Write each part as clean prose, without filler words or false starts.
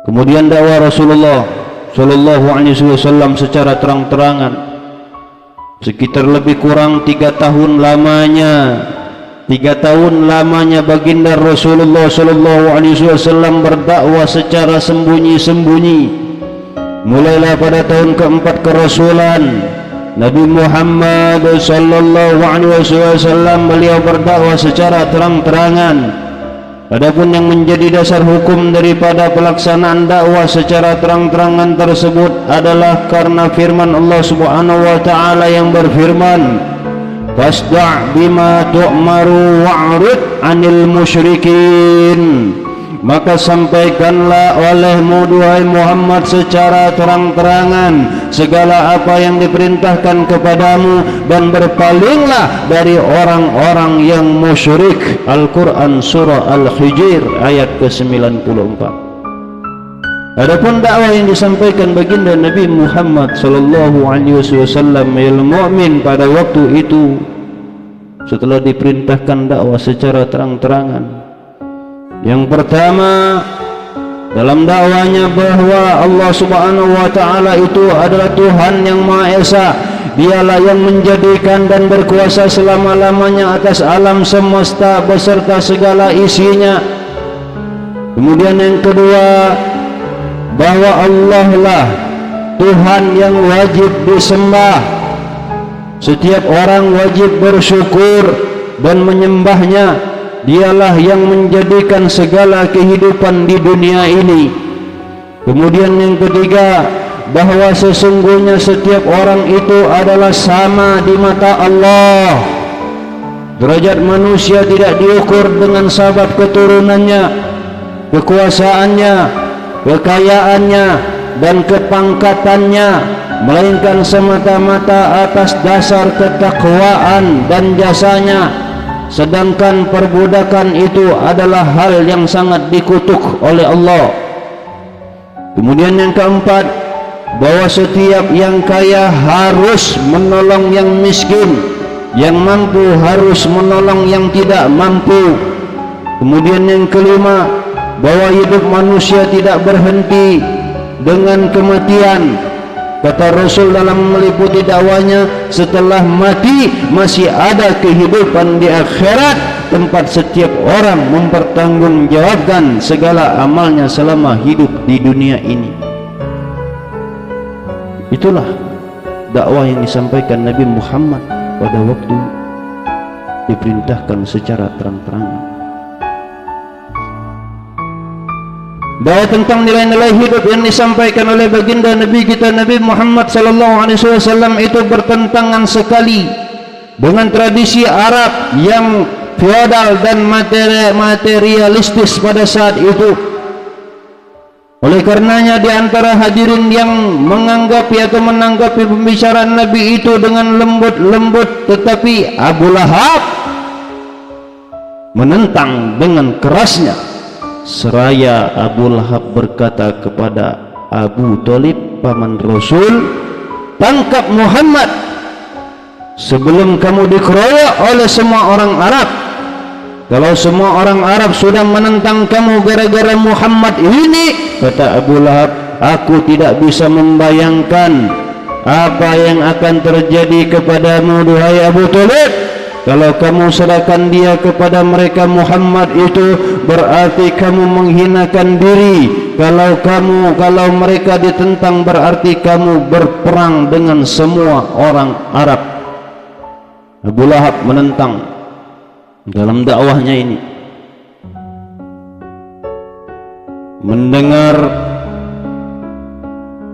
Kemudian dakwah Rasulullah Shallallahu Alaihi Wasallam secara terang-terangan sekitar lebih kurang 3 tahun lamanya. 3 tahun lamanya baginda Rasulullah Shallallahu Alaihi Wasallam berdakwah secara sembunyi-sembunyi. Mulailah pada tahun keempat kerasulan Nabi Muhammad Sallallahu Alaihi Wasallam beliau berdakwah secara terang-terangan. Adapun yang menjadi dasar hukum daripada pelaksanaan dakwah secara terang-terangan tersebut adalah karena firman Allah Subhanahu wa taala yang berfirman, "Fasda' bima tu'maru wa'rid 'anil musyrikin." Maka sampaikanlah olehmu duhai Muhammad secara terang-terangan segala apa yang diperintahkan kepadamu dan berpalinglah dari orang-orang yang musyrik. Al-Quran surah Al-Hijr ayat ke-94. Adapun dakwah yang disampaikan baginda Nabi Muhammad sallallahu alaihi wasallam al mukmin pada waktu itu setelah diperintahkan dakwah secara terang-terangan, yang pertama dalam dakwanya bahwa Allah Subhanahu wa taala itu adalah Tuhan yang Maha Esa. Dialah yang menjadikan dan berkuasa selama-lamanya atas alam semesta beserta segala isinya. Kemudian yang kedua, bahwa Allah lah Tuhan yang wajib disembah. Setiap orang wajib bersyukur dan menyembahnya. Dialah yang menjadikan segala kehidupan di dunia ini. Kemudian yang ketiga, bahwa sesungguhnya setiap orang itu adalah sama di mata Allah. Derajat manusia tidak diukur dengan sebab keturunannya, kekuasaannya, kekayaannya, dan kepangkatannya, melainkan semata-mata atas dasar ketakwaan dan jasanya. Sedangkan perbudakan itu adalah hal yang sangat dikutuk oleh Allah. Kemudian yang keempat, bahwa setiap yang kaya harus menolong yang miskin, yang mampu harus menolong yang tidak mampu. Kemudian yang kelima, bahwa hidup manusia tidak berhenti dengan kematian. Kata Rasul dalam meliputi dakwanya, setelah mati masih ada kehidupan di akhirat, tempat setiap orang mempertanggungjawabkan segala amalnya selama hidup di dunia ini. Itulah dakwah yang disampaikan Nabi Muhammad pada waktu diperintahkan secara terang-terangan. Bahwa tentang nilai-nilai hidup yang disampaikan oleh baginda Nabi kita Nabi Muhammad sallallahu alaihi wasallam itu bertentangan sekali dengan tradisi Arab yang feodal dan materialistis pada saat itu. Oleh karenanya di antara hadirin yang menganggapi atau menanggapi pembicaraan Nabi itu dengan lembut-lembut, tetapi Abu Lahab menentang dengan kerasnya. Seraya Abu Lahab berkata kepada Abu Thalib paman Rasul, "Tangkap Muhammad sebelum kamu dikeroyok oleh semua orang Arab. Kalau semua orang Arab sudah menentang kamu gara-gara Muhammad ini," kata Abu Lahab, "aku tidak bisa membayangkan apa yang akan terjadi kepadamu duhai Abu Thalib. Kalau kamu serahkan dia kepada mereka Muhammad itu berarti kamu menghinakan diri. Kalau mereka ditentang berarti kamu berperang dengan semua orang Arab." Abu Lahab menentang dalam dakwahnya ini. Mendengar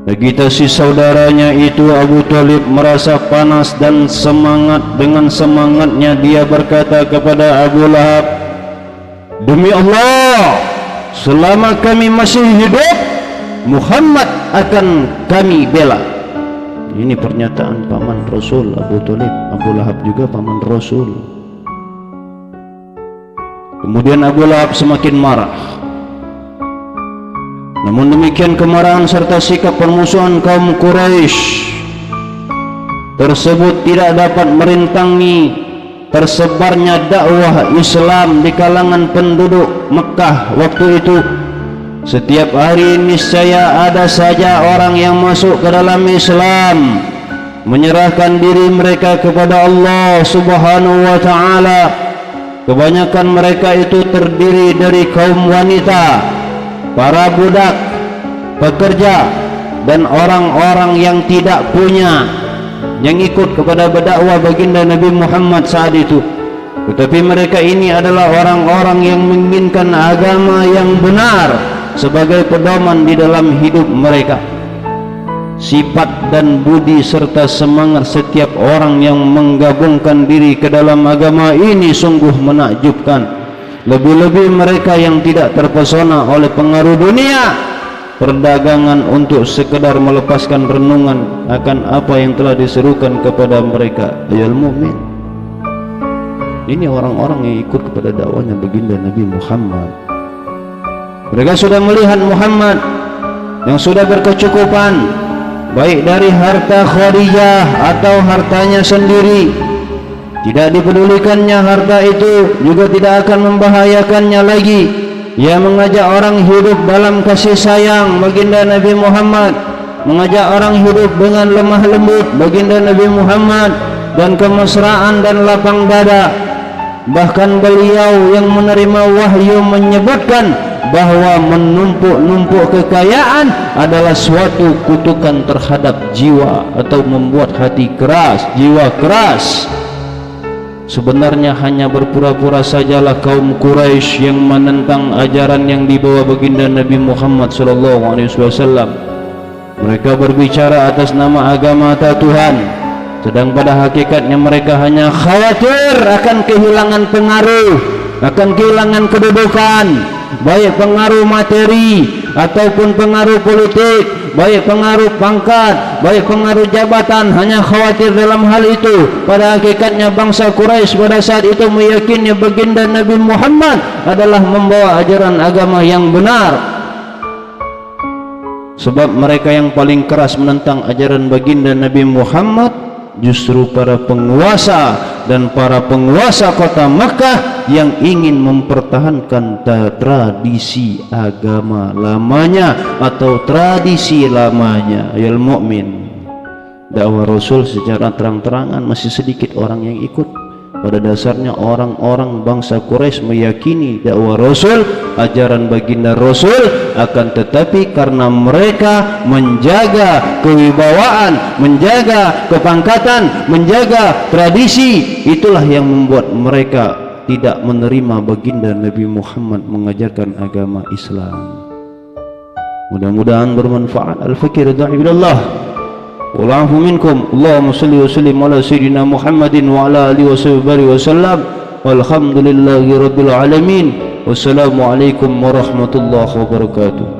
agitasi saudaranya itu, Abu Thalib merasa panas dan semangat. Dengan semangatnya dia berkata kepada Abu Lahab, "Demi Allah, selama kami masih hidup, Muhammad akan kami bela." Ini pernyataan paman Rasul Abu Thalib. Abu Lahab juga paman Rasul. Kemudian Abu Lahab semakin marah. Namun demikian kemarahan serta sikap permusuhan kaum Quraisy tersebut tidak dapat merintangi tersebarnya dakwah Islam di kalangan penduduk Mekah waktu itu, Setiap hari niscaya ada saja orang yang masuk ke dalam Islam, menyerahkan diri mereka kepada Allah Subhanahu wa ta'ala. Kebanyakan mereka itu terdiri dari kaum wanita, para budak, pekerja, dan orang-orang yang tidak punya, yang ikut kepada berdakwah baginda Nabi Muhammad saat itu. Tetapi mereka ini adalah orang-orang yang menginginkan agama yang benar sebagai pedoman di dalam hidup mereka. Sifat dan budi serta semangat setiap orang yang menggabungkan diri ke dalam agama ini sungguh menakjubkan. Lebih-lebih mereka yang tidak terpesona oleh pengaruh dunia, perdagangan untuk sekedar melepaskan renungan akan apa yang telah diserukan kepada mereka. Ayol mukmin, ini orang-orang yang ikut kepada dakwahnya baginda Nabi Muhammad. Mereka sudah melihat Muhammad yang sudah berkecukupan, baik dari harta Khadijah atau hartanya sendiri. Tidak dipedulikannya harta itu, juga tidak akan membahayakannya lagi. Ia mengajak orang hidup dalam kasih sayang baginda Nabi Muhammad, mengajak orang hidup dengan lemah lembut baginda Nabi Muhammad, dan kemesraan dan lapang dada. Bahkan beliau yang menerima wahyu menyebutkan bahwa menumpuk-numpuk kekayaan adalah suatu kutukan terhadap jiwa atau membuat hati keras, jiwa keras. Sebenarnya hanya berpura-pura sajalah kaum Quraisy yang menentang ajaran yang dibawa baginda Nabi Muhammad SAW. Mereka berbicara atas nama agama Tuhan, sedang pada hakikatnya mereka hanya khawatir akan kehilangan pengaruh, akan kehilangan kedudukan, baik pengaruh materi ataupun pengaruh politik, baik pengaruh pangkat, baik pengaruh jabatan. Hanya khawatir dalam hal itu. Pada hakikatnya bangsa Quraisy pada saat itu meyakini baginda Nabi Muhammad adalah membawa ajaran agama yang benar. Sebab mereka yang paling keras menentang ajaran baginda Nabi Muhammad justru para penguasa dan para penguasa kota Makkah yang ingin mempertahankan tradisi agama lamanya atau tradisi lamanya. Ya mukmin, dakwah Rasul secara terang-terangan masih sedikit orang yang ikut. Pada dasarnya orang-orang bangsa Quraisy meyakini dakwah Rasul, ajaran baginda Rasul, akan tetapi karena mereka menjaga kewibawaan, menjaga kepangkatan, menjaga tradisi, itulah yang membuat mereka tidak menerima baginda Nabi Muhammad mengajarkan agama Islam. Mudah-mudahan bermanfaat. Al-fakir da'i ilallah. Wallahu minkum. Allahumma salli wa sallim ala sayyidina Muhammadin wa ala alihi wa sahbihi wa sallam. Walhamdulillahi rabbil alamin. Wassalamu alaikum warahmatullahi wabarakatuh.